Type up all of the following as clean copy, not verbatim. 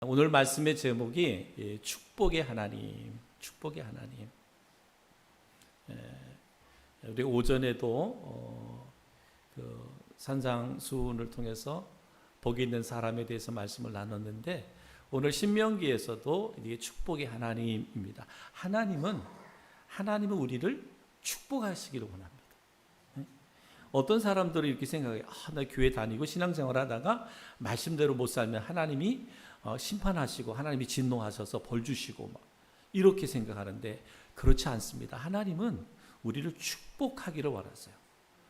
오늘 말씀의 제목이 축복의 하나님, 축복의 하나님. 우리 오전에도 그 산상수훈을 통해서 복이 있는 사람에 대해서 말씀을 나눴는데 오늘 신명기에서도 이게 축복의 하나님입니다. 하나님은 우리를 축복하시기를 원합니다. 어떤 사람들은 이렇게 생각해요. 나 교회 다니고 신앙생활 하다가 말씀대로 못 살면 하나님이 심판하시고 하나님이 진노하셔서 벌 주시고 막 이렇게 생각하는데 그렇지 않습니다. 하나님은 우리를 축복하기를 원하세요.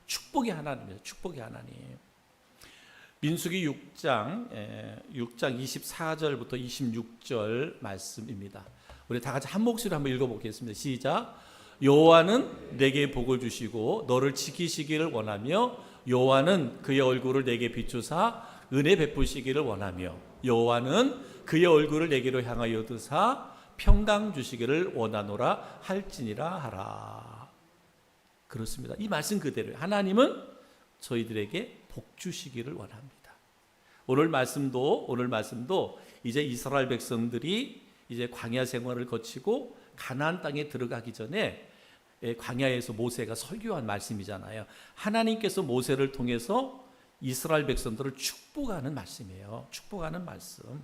축복의 하나님이에요. 축복의 하나님. 민수기 6장 24절부터 26절 말씀입니다. 우리 다 같이 한 목소리로 한번 읽어보겠습니다. 시작. 여호와는 내게 복을 주시고 너를 지키시기를 원하며 여호와는 그의 얼굴을 내게 비추사 은혜 베푸시기를 원하며 여호와는 그의 얼굴을 내게로 향하여 드사 평강 주시기를 원하노라 할지니라 하라. 그렇습니다. 이 말씀 그대로예요. 하나님은 저희들에게 복 주시기를 원합니다. 오늘 말씀도 이제 이스라엘 백성들이 이제 광야 생활을 거치고 가나안 땅에 들어가기 전에 광야에서 모세가 설교한 말씀이잖아요. 하나님께서 모세를 통해서 이스라엘 백성들을 축복하는 말씀이에요. 축복하는 말씀.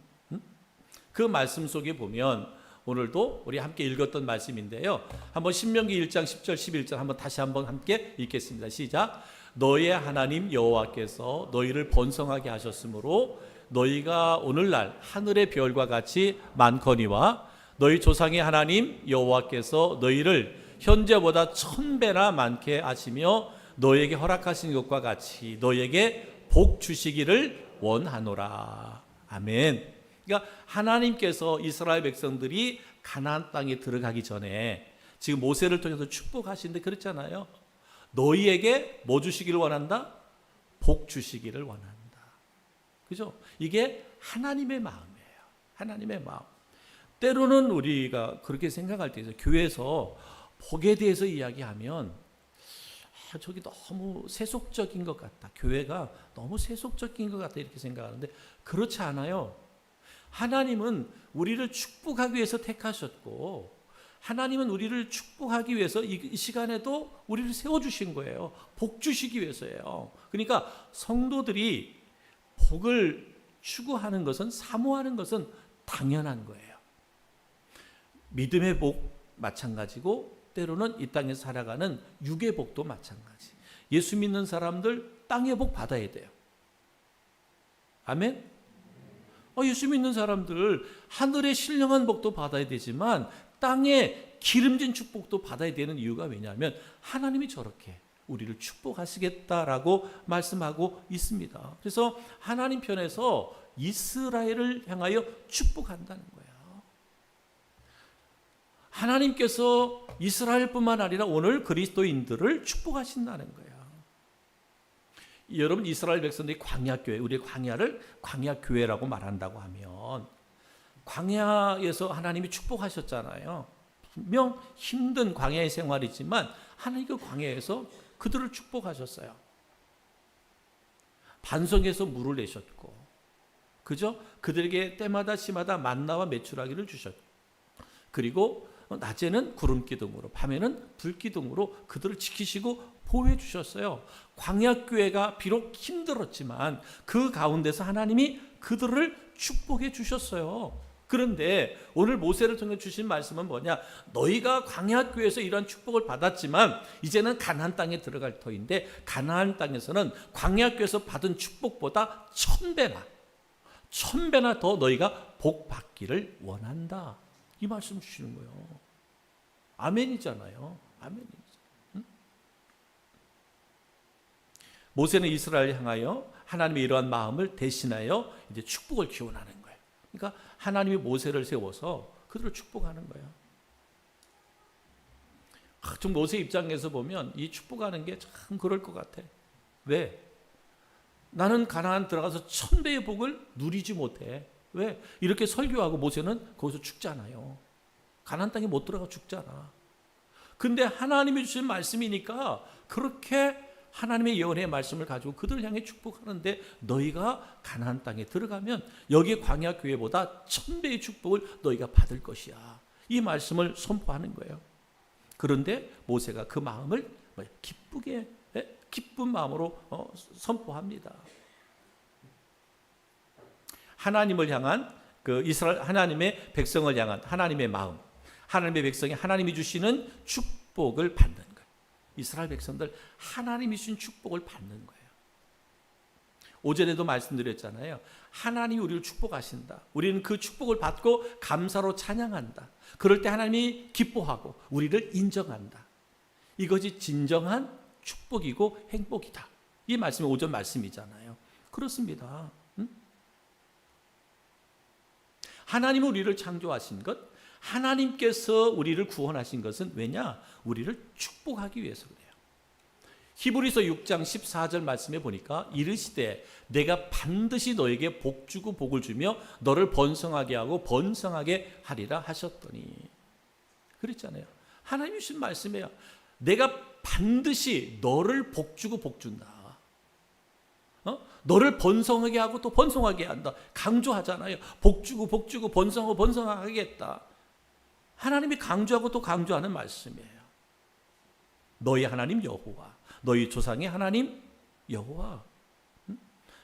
그 말씀 속에 보면 오늘도 우리 함께 읽었던 말씀인데요. 한번 신명기 1장 10절 11절 한번 다시 한번 함께 읽겠습니다. 시작. 너의 하나님 여호와께서 너희를 번성하게 하셨으므로 너희가 오늘날 하늘의 별과 같이 많거니와 너희 조상의 하나님 여호와께서 너희를 현재보다 1000배나 많게 하시며 너희에게 허락하신 것과 같이 너희에게 복 주시기를 원하노라. 아멘. 그러니까 하나님께서 이스라엘 백성들이 가나안 땅에 들어가기 전에 지금 모세를 통해서 축복하시는데 그렇잖아요. 너희에게 뭐 주시기를 원한다? 복 주시기를 원한다. 그죠? 이게 하나님의 마음이에요. 하나님의 마음. 때로는 우리가 그렇게 생각할 때 있어요. 교회에서 복에 대해서 이야기하면 저기 너무 세속적인 것 같다. 교회가 너무 세속적인 것 같다. 이렇게 생각하는데 그렇지 않아요. 하나님은 우리를 축복하기 위해서 택하셨고 하나님은 우리를 축복하기 위해서 이 시간에도 우리를 세워주신 거예요. 복 주시기 위해서예요. 그러니까 성도들이 복을 추구하는 것은 사모하는 것은 당연한 거예요. 믿음의 복 마찬가지고 때로는 이 땅에서 살아가는 육의 복도 마찬가지. 예수 믿는 사람들 땅의 복 받아야 돼요. 아멘? 예수 믿는 사람들 하늘의 신령한 복도 받아야 되지만 땅의 기름진 축복도 받아야 되는 이유가 왜냐하면 하나님이 저렇게 우리를 축복하시겠다라고 말씀하고 있습니다. 그래서 하나님 편에서 이스라엘을 향하여 축복한다는 거예요. 하나님께서 이스라엘뿐만 아니라 오늘 그리스도인들을 축복하신다는 거예요. 여러분 이스라엘 백성들이 광야교회, 우리 광야를 광야교회라고 말한다고 하면 광야에서 하나님이 축복하셨잖아요. 분명 힘든 광야의 생활이지만 하나님 그 광야에서 그들을 축복하셨어요. 반석에서 물을 내셨고 그죠? 그들에게 때마다 시마다 만나와 메추라기를 주셨고 그리고 낮에는 구름 기둥으로 밤에는 불 기둥으로 그들을 지키시고 보호해 주셨어요. 광야교회가 비록 힘들었지만 그 가운데서 하나님이 그들을 축복해 주셨어요. 그런데 오늘 모세를 통해 주신 말씀은 뭐냐? 너희가 광야교회에서 이러한 축복을 받았지만 이제는 가나안 땅에 들어갈 터인데 가나안 땅에서는 광야교회에서 받은 축복보다 1000배나 더 너희가 복 받기를 원한다. 이 말씀 주시는 거예요. 아멘이잖아요. 아멘이죠. 모세는 이스라엘을 향하여 하나님의 이러한 마음을 대신하여 이제 축복을 기원하는 거예요. 그러니까 하나님이 모세를 세워서 그들을 축복하는 거예요. 좀 모세 입장에서 보면 이 축복하는 게 참 그럴 것 같아. 왜? 나는 가나안 들어가서 1000배의 복을 누리지 못해. 왜? 이렇게 설교하고 모세는 거기서 죽잖아요. 가나안 땅에 못 들어가 죽잖아. 근데 하나님이 주신 말씀이니까 그렇게 하나님의 예언의 말씀을 가지고 그들을 향해 축복하는데 너희가 가나안 땅에 들어가면 여기 광야 교회보다 1000배의 축복을 너희가 받을 것이야. 이 말씀을 선포하는 거예요. 그런데 모세가 그 마음을 기쁜 마음으로 선포합니다. 하나님을 향한 그 이스라엘 하나님의 백성을 향한 하나님의 마음, 하나님의 백성이 하나님이 주시는 축복을 받는 거예요. 이스라엘 백성들 하나님이 주신 축복을 받는 거예요. 오전에도 말씀드렸잖아요. 하나님이 우리를 축복하신다. 우리는 그 축복을 받고 감사로 찬양한다. 그럴 때 하나님이 기뻐하고 우리를 인정한다. 이것이 진정한 축복이고 행복이다. 이 말씀이 오전 말씀이잖아요. 그렇습니다. 하나님은 우리를 창조하신 것, 하나님께서 우리를 구원하신 것은 왜냐? 우리를 축복하기 위해서 그래요. 히브리서 6장 14절 말씀에 보니까 이르시되 내가 반드시 너에게 복 주고 복을 주며 너를 번성하게 하고 번성하게 하리라 하셨더니, 그랬잖아요. 하나님이 주신 말씀이에요. 내가 반드시 너를 복 주고 복 준다. 너를 번성하게 하고 또 번성하게 한다. 강조하잖아요. 복 주고 복 주고 번성하고 번성하겠다. 하나님이 강조하고 또 강조하는 말씀이에요. 너희 하나님 여호와, 너희 조상의 하나님 여호와.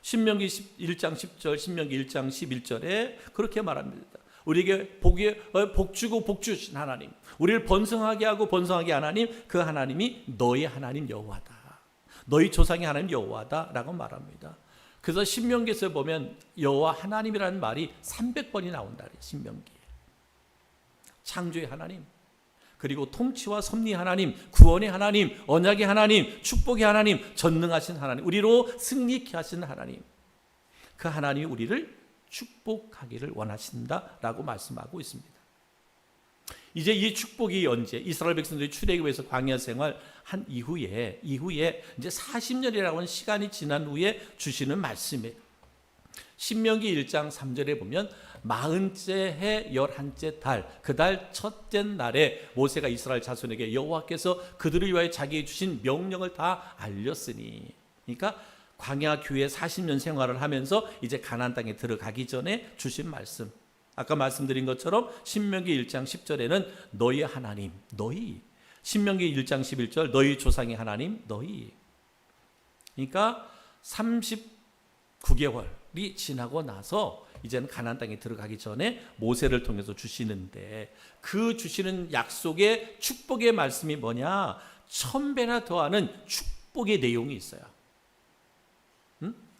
신명기 1장 10절, 신명기 1장 11절에 그렇게 말합니다. 우리에게 복 주고 복 주신 하나님, 우리를 번성하게 하고 번성하게 하나님, 그 하나님이 너희 하나님 여호와다. 너희 조상의 하나님 여호와다라고 말합니다. 그래서 신명기에서 보면 여호와 하나님이라는 말이 300번이 나온다. 신명기에. 창조의 하나님, 그리고 통치와 섭리 하나님, 구원의 하나님, 언약의 하나님, 축복의 하나님, 전능하신 하나님, 우리로 승리케 하시는 하나님, 그 하나님이 우리를 축복하기를 원하신다라고 말씀하고 있습니다. 이제 이 축복이 언제? 이스라엘 백성들이 출애굽에서 광야 생활 한 이후에 이제 40년이라고 하는 시간이 지난 후에 주시는 말씀이에요. 신명기 1장 3절에 보면 40째 해 11째 달, 그 달 첫째 날에 모세가 이스라엘 자손에게 여호와께서 그들을 위하여 자기에게 주신 명령을 다 알렸으니, 그러니까 광야 교회 40년 생활을 하면서 이제 가나안 땅에 들어가기 전에 주신 말씀. 아까 말씀드린 것처럼 신명기 1장 10절에는 너희 하나님, 너희. 신명기 1장 11절 너희 조상의 하나님, 너희. 그러니까 39개월이 지나고 나서 이제는 가나안 땅에 들어가기 전에 모세를 통해서 주시는데, 그 주시는 약속의 축복의 말씀이 뭐냐? 1000배나 더하는 축복의 내용이 있어요.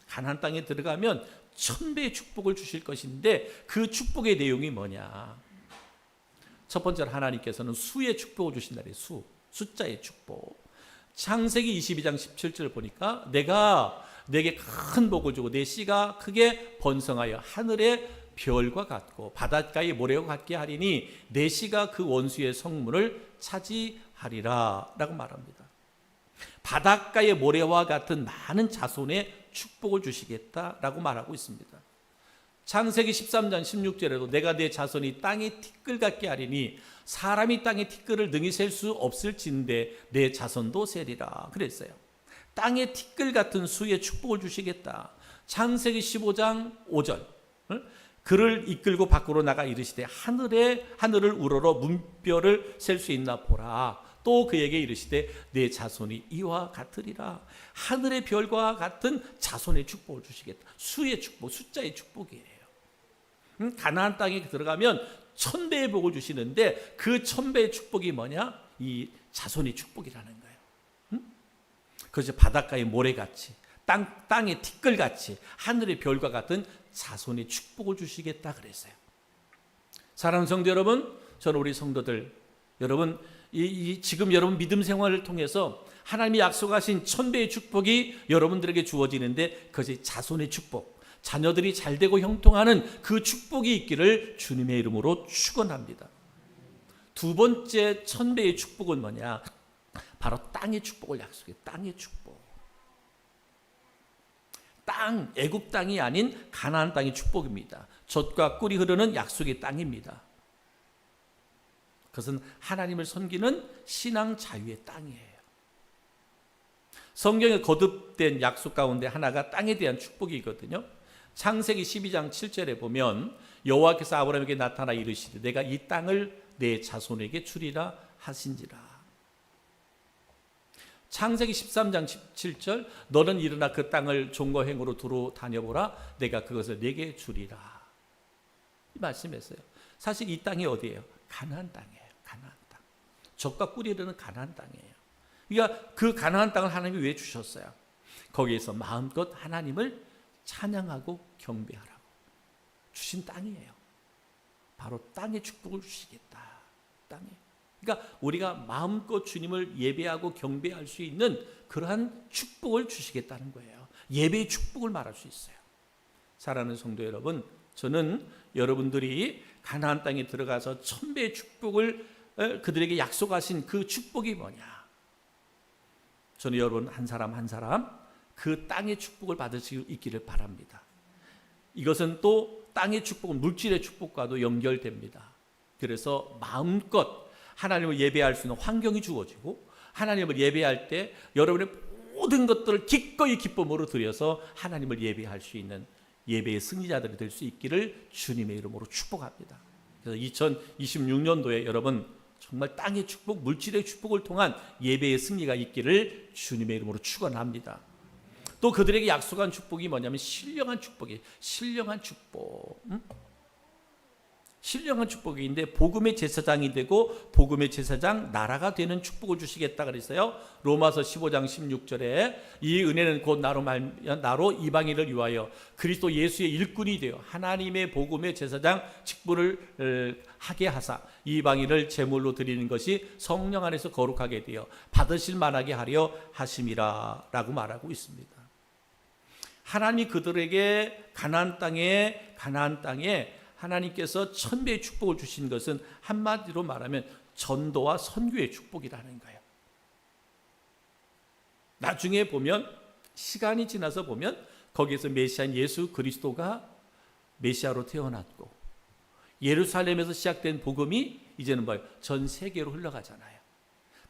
가나안 땅에 들어가면 1000배의 축복을 주실 것인데 그 축복의 내용이 뭐냐? 첫 번째로 하나님께서는 수의 축복을 주신다. 숫자의 축복. 창세기 22장 17절 보니까 내가 내게 큰 복을 주고 내 씨가 크게 번성하여 하늘의 별과 같고 바닷가의 모래와 같게 하리니 내 씨가 그 원수의 성문을 차지하리라 라고 말합니다. 바닷가의 모래와 같은 많은 자손의 축복을 주시겠다라고 말하고 있습니다. 창세기 13장 16절에도 내가 내 자손이 땅의 티끌 같게 하리니 사람이 땅의 티끌을 능히 셀 수 없을진데 내 자손도 세리라 그랬어요. 땅의 티끌 같은 수의 축복을 주시겠다. 창세기 15장 5절 그를 이끌고 밖으로 나가 이르시되 하늘을 우러러 문별을 셀 수 있나 보라. 또 그에게 이르시되 내 자손이 이와 같으리라. 하늘의 별과 같은 자손의 축복을 주시겠다. 수의 축복, 숫자의 축복이에요. 가나안 땅에 들어가면 1000배의 복을 주시는데 그 1000배의 축복이 뭐냐? 이 자손의 축복이라는 거예요. 그래서 바닷가의 모래같이 땅의 티끌같이 하늘의 별과 같은 자손의 축복을 주시겠다 그랬어요. 사랑하는 성도 여러분, 저는 우리 성도들 여러분 지금 여러분 믿음 생활을 통해서 하나님이 약속하신 1000배의 축복이 여러분들에게 주어지는데 그것이 자손의 축복, 자녀들이 잘되고 형통하는 그 축복이 있기를 주님의 이름으로 축원합니다. 두 번째 1000배의 축복은 뭐냐? 바로 땅의 축복을 약속해요. 땅의 축복. 땅, 애굽 땅이 아닌 가나안 땅의 축복입니다. 젖과 꿀이 흐르는 약속의 땅입니다. 그것은 하나님을 섬기는 신앙 자유의 땅이에요. 성경에 거듭된 약속 가운데 하나가 땅에 대한 축복이거든요. 창세기 12장 7절에 보면 여호와께서 아브라함에게 나타나 이르시되 내가 이 땅을 내 자손에게 주리라 하신지라. 창세기 13장 17절 너는 일어나 그 땅을 종과 행으로 두루 다녀보라 내가 그것을 내게 주리라. 이 말씀했어요. 사실 이 땅이 어디예요? 가나안 땅이에요. 가나안 땅. 젖과 꿀이 흐르는 가나안 땅이에요. 그러니까 그 가나안 땅을 하나님이 왜 주셨어요? 거기에서 마음껏 하나님을 찬양하고 경배하라고 주신 땅이에요. 바로 땅의 축복을 주시겠다. 땅에. 그러니까 우리가 마음껏 주님을 예배하고 경배할 수 있는 그러한 축복을 주시겠다는 거예요. 예배의 축복을 말할 수 있어요. 사랑하는 성도 여러분, 저는 여러분들이 가나안 땅에 들어가서 천배의 축복을 그들에게 약속하신 그 축복이 뭐냐? 저는 여러분 한 사람 한 사람 그 땅의 축복을 받을 수 있기를 바랍니다. 이것은 또 땅의 축복은 물질의 축복과도 연결됩니다. 그래서 마음껏 하나님을 예배할 수 있는 환경이 주어지고 하나님을 예배할 때 여러분의 모든 것들을 기꺼이 기쁨으로 드려서 하나님을 예배할 수 있는 예배의 승리자들이 될 수 있기를 주님의 이름으로 축복합니다. 그래서 2026년도에 여러분 정말 땅의 축복, 물질의 축복을 통한 예배의 승리가 있기를 주님의 이름으로 축원합니다. 또 그들에게 약속한 축복이 뭐냐면 신령한 축복이에요. 신령한 축복. 신령한 축복인데 복음의 제사장이 되고 복음의 제사장 나라가 되는 축복을 주시겠다 그랬어요. 로마서 15장 16절에 이 은혜는 곧 나로 이방인을 위하여 그리스도 예수의 일꾼이 되어 하나님의 복음의 제사장 직분을 하게 하사 이방인을 제물로 드리는 것이 성령 안에서 거룩하게 되어 받으실 만하게 하려 하심이라 라고 말하고 있습니다. 하나님이 그들에게 가나안 땅에 하나님께서 천배의 축복을 주신 것은 한마디로 말하면 전도와 선교의 축복이라는 거예요. 나중에 보면 시간이 지나서 보면 거기에서 메시아인 예수 그리스도가 메시아로 태어났고 예루살렘에서 시작된 복음이 이제는 뭐예요? 전 세계로 흘러가잖아요.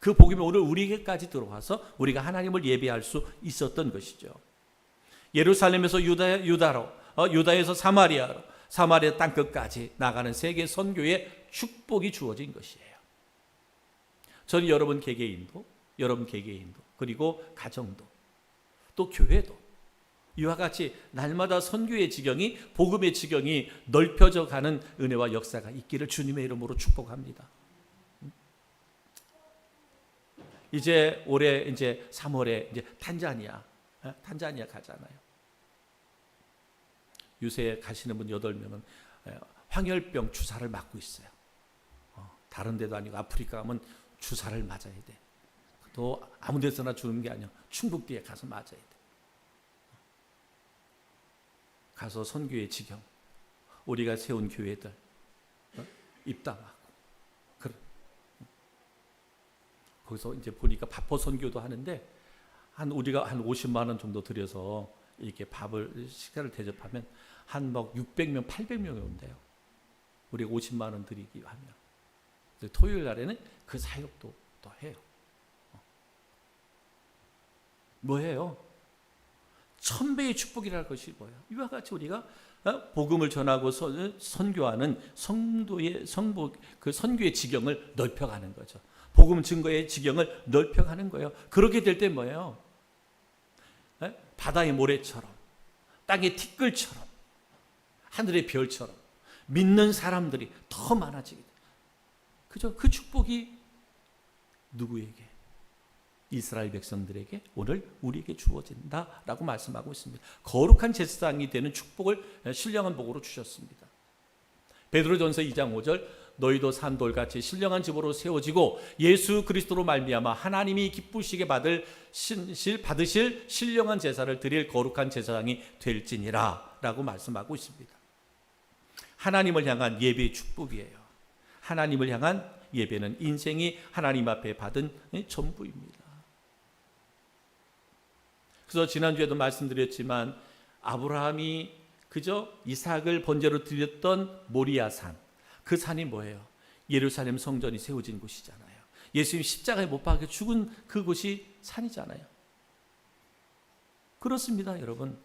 그 복음이 오늘 우리에게까지 들어와서 우리가 하나님을 예배할 수 있었던 것이죠. 예루살렘에서 유다로, 유다에서 사마리아로, 사마리아 땅끝까지 나가는 세계 선교의 축복이 주어진 것이에요. 저는 여러분 개개인도, 그리고 가정도, 또 교회도 이와 같이 날마다 선교의 지경이, 복음의 지경이 넓혀져 가는 은혜와 역사가 있기를 주님의 이름으로 축복합니다. 이제 올해 이제 3월에 이제 탄자니아 가잖아요. 유세 가시는 분 8명은 황열병 주사를 맞고 있어요. 다른 데도 아니고 아프리카 가면 주사를 맞아야 돼. 또 아무 데서나 주는 게 아니야. 충북대에 가서 맞아야 돼. 가서 선교의 지경, 우리가 세운 교회들 입당하고 거기서 이제 보니까 밥포 선교도 하는데 우리가 한 50만 원 정도 들여서 이렇게 식사를 대접하면 한 막 600명, 800명이 온대요. 우리가 50만 원 드리기 하면. 토요일 날에는 그 사역도 또 해요. 뭐예요? 천배의 축복이라는 것이 뭐예요? 이와 같이 우리가 복음을 전하고 선교하는 그 선교의 지경을 넓혀가는 거죠. 복음 증거의 지경을 넓혀가는 거예요. 그렇게 될 때 뭐예요? 바다의 모래처럼, 땅의 티끌처럼, 하늘의 별처럼 믿는 사람들이 더 많아지게 돼요. 그죠? 그 축복이 누구에게? 이스라엘 백성들에게 오늘 우리에게 주어진다라고 말씀하고 있습니다. 거룩한 제사장이 되는 축복을 신령한 복으로 주셨습니다. 베드로전서 2장 5절 너희도 산돌같이 신령한 집으로 세워지고 예수 그리스도로 말미암아 하나님이 기쁘시게 받으실 신령한 제사를 드릴 거룩한 제사장이 될지니라 라고 말씀하고 있습니다. 하나님을 향한 예배의 축복이에요. 하나님을 향한 예배는 인생이 하나님 앞에 받은 전부입니다. 그래서 지난주에도 말씀드렸지만 아브라함이 그저 이삭을 번제로 드렸던 모리아산, 그 산이 뭐예요? 예루살렘 성전이 세워진 곳이잖아요. 예수님 십자가에 못 박혀 죽은 그곳이 산이잖아요. 그렇습니다, 여러분.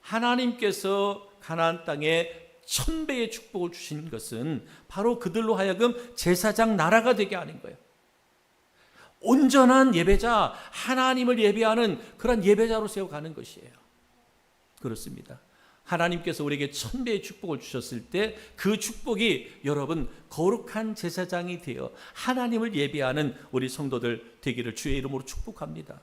하나님께서 가나안 땅에 1000배의 축복을 주신 것은 바로 그들로 하여금 제사장 나라가 되게 하는 거예요. 온전한 예배자, 하나님을 예배하는 그런 예배자로 세워가는 것이에요. 그렇습니다. 하나님께서 우리에게 1000배의 축복을 주셨을 때 그 축복이 여러분 거룩한 제사장이 되어 하나님을 예배하는 우리 성도들 되기를 주의 이름으로 축복합니다.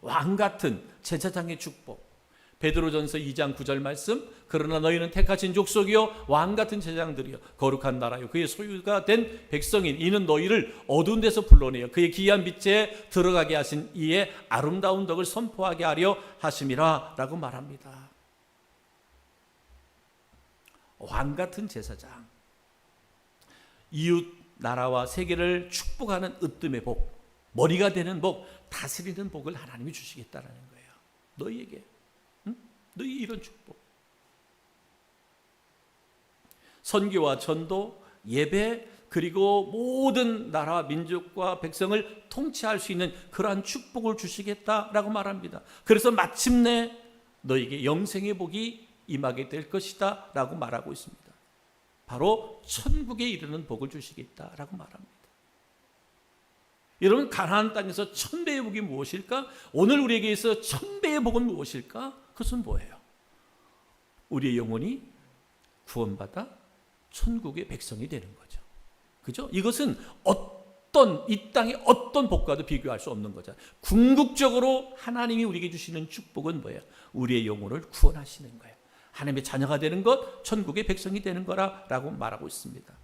왕같은 제사장의 축복. 베드로전서 2장 9절 말씀, 그러나 너희는 택하신 족속이요 왕같은 제사장들이요 거룩한 나라요 그의 소유가 된 백성인 이는 너희를 어두운 데서 불러내어 그의 기이한 빛에 들어가게 하신 이의 아름다운 덕을 선포하게 하려 하심이라 라고 말합니다. 왕같은 제사장, 이웃 나라와 세계를 축복하는 으뜸의 복, 머리가 되는 복, 다스리는 복을 하나님이 주시겠다는 거예요. 너희에게, 너희 이런 축복. 선교와 전도, 예배, 그리고 모든 나라와 민족과 백성을 통치할 수 있는 그러한 축복을 주시겠다라고 말합니다. 그래서 마침내 너희에게 영생의 복이 임하게 될 것이다 라고 말하고 있습니다. 바로 천국에 이르는 복을 주시겠다라고 말합니다. 여러분, 가나안 땅에서 1000배의 복이 무엇일까? 오늘 우리에게 있어 1000배의 복은 무엇일까? 그것은 뭐예요? 우리의 영혼이 구원받아 천국의 백성이 되는 거죠. 그죠? 이것은 이 땅의 어떤 복과도 비교할 수 없는 거죠. 궁극적으로 하나님이 우리에게 주시는 축복은 뭐예요? 우리의 영혼을 구원하시는 거예요. 하나님의 자녀가 되는 것, 천국의 백성이 되는 거라고 말하고 있습니다.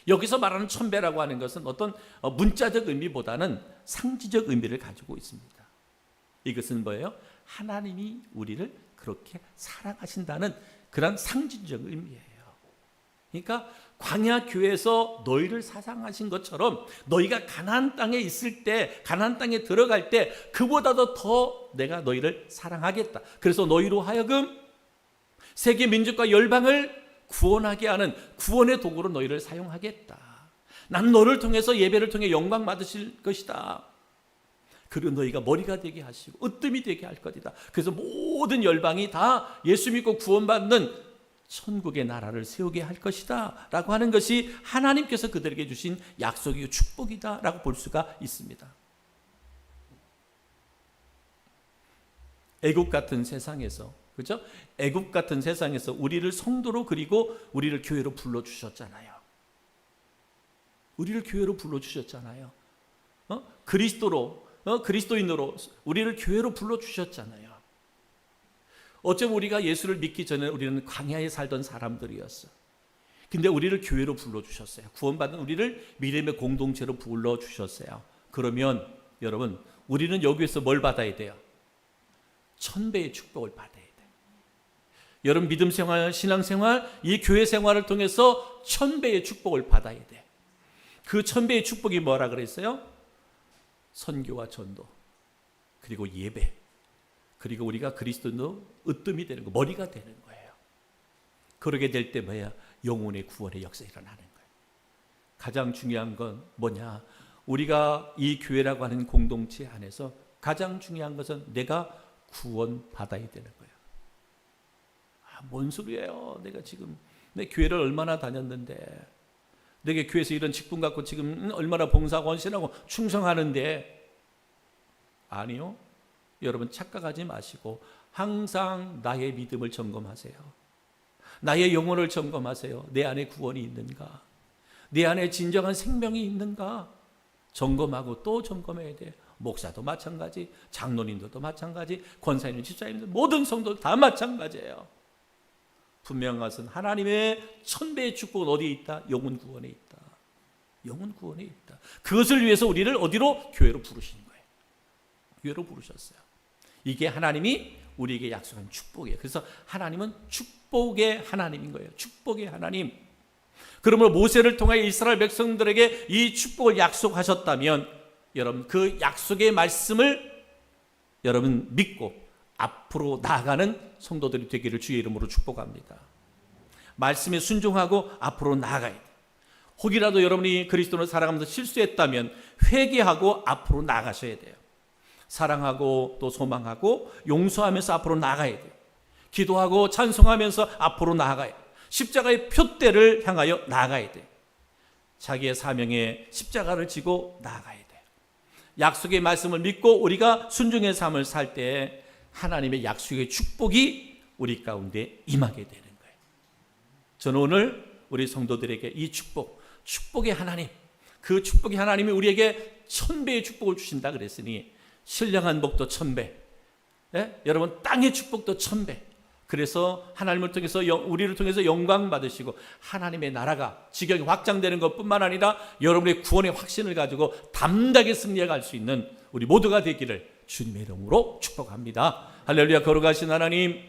여기서 말하는 1000배라고 하는 것은 어떤 문자적 의미보다는 상지적 의미를 가지고 있습니다. 이것은 뭐예요? 하나님이 우리를 그렇게 사랑하신다는 그런 상징적 의미예요. 그러니까 광야 교회에서 너희를 사랑하신 것처럼 너희가 가나안 땅에 있을 때, 가나안 땅에 들어갈 때 그보다도 더 내가 너희를 사랑하겠다. 그래서 너희로 하여금 세계 민족과 열방을 구원하게 하는 구원의 도구로 너희를 사용하겠다. 난 너를 통해서 예배를 통해 영광 받으실 것이다. 그리고 너희가 머리가 되게 하시고 으뜸이 되게 할 것이다. 그래서 모든 열방이 다 예수 믿고 구원받는 천국의 나라를 세우게 할 것이다 라고 하는 것이 하나님께서 그들에게 주신 약속이고 축복이다 라고 볼 수가 있습니다. 애국 같은 세상에서, 그렇죠? 애국 같은 세상에서 우리를 성도로, 그리고 우리를 교회로 불러주셨잖아요. 우리를 교회로 불러주셨잖아요. 그리스도인으로 우리를 교회로 불러주셨잖아요. 어쩌면 우리가 예수를 믿기 전에 우리는 광야에 살던 사람들이었어. 근데 우리를 교회로 불러주셨어요. 구원받은 우리를 믿음의 공동체로 불러주셨어요. 그러면 여러분, 우리는 여기에서 뭘 받아야 돼요? 1000배의 축복을 받아야 돼요. 여러분, 믿음 생활, 신앙 생활, 이 교회 생활을 통해서 1000배의 축복을 받아야 돼. 그 1000배의 축복이 뭐라 그랬어요? 선교와 전도, 그리고 예배, 그리고 우리가 그리스도인도 으뜸이 되는 거, 머리가 되는 거예요. 그러게 될 때 뭐야? 영혼의 구원의 역사가 일어나는 거예요. 가장 중요한 건 뭐냐? 우리가 이 교회라고 하는 공동체 안에서 가장 중요한 것은 내가 구원받아야 되는 거예요. 뭔 소리예요? 내가 지금 내 교회를 얼마나 다녔는데, 내가 교회에서 이런 직분 갖고 지금 얼마나 봉사하고 헌신하고 충성하는데. 아니요. 여러분, 착각하지 마시고 항상 나의 믿음을 점검하세요. 나의 영혼을 점검하세요. 내 안에 구원이 있는가? 내 안에 진정한 생명이 있는가? 점검하고 또 점검해야 돼요. 목사도 마찬가지, 장로님들도 마찬가지, 권사님, 집사님들, 모든 성도들 다 마찬가지예요. 분명한 것은 하나님의 1000배의 축복은 어디에 있다? 영혼 구원에 있다. 영혼 구원에 있다. 그것을 위해서 우리를 어디로? 교회로 부르신 거예요. 교회로 부르셨어요. 이게 하나님이 우리에게 약속한 축복이에요. 그래서 하나님은 축복의 하나님인 거예요. 축복의 하나님. 그러므로 모세를 통하여 이스라엘 백성들에게 이 축복을 약속하셨다면, 여러분, 그 약속의 말씀을 여러분 믿고 앞으로 나아가는 성도들이 되기를 주의 이름으로 축복합니다. 말씀에 순종하고 앞으로 나아가야 돼요. 혹이라도 여러분이 그리스도를 살아가면서 실수했다면 회개하고 앞으로 나아가셔야 돼요. 사랑하고 또 소망하고 용서하면서 앞으로 나아가야 돼요. 기도하고 찬송하면서 앞으로 나아가야 돼요. 십자가의 표대를 향하여 나아가야 돼요. 자기의 사명에 십자가를 지고 나아가야 돼요. 약속의 말씀을 믿고 우리가 순종의 삶을 살 때 하나님의 약속의 축복이 우리 가운데 임하게 되는 거예요. 저는 오늘 우리 성도들에게 이 축복의 하나님, 그 축복의 하나님이 우리에게 1000배의 축복을 주신다 그랬으니 신령한 복도 1000배, 여러분 땅의 축복도 1000배. 그래서 하나님을 통해서 우리를 통해서 영광 받으시고 하나님의 나라가 지경이 확장되는 것뿐만 아니라 여러분의 구원의 확신을 가지고 담대하게 승리해 갈 수 있는 우리 모두가 되기를 주님의 이름으로 축복합니다. 할렐루야. 거룩하신 하나님,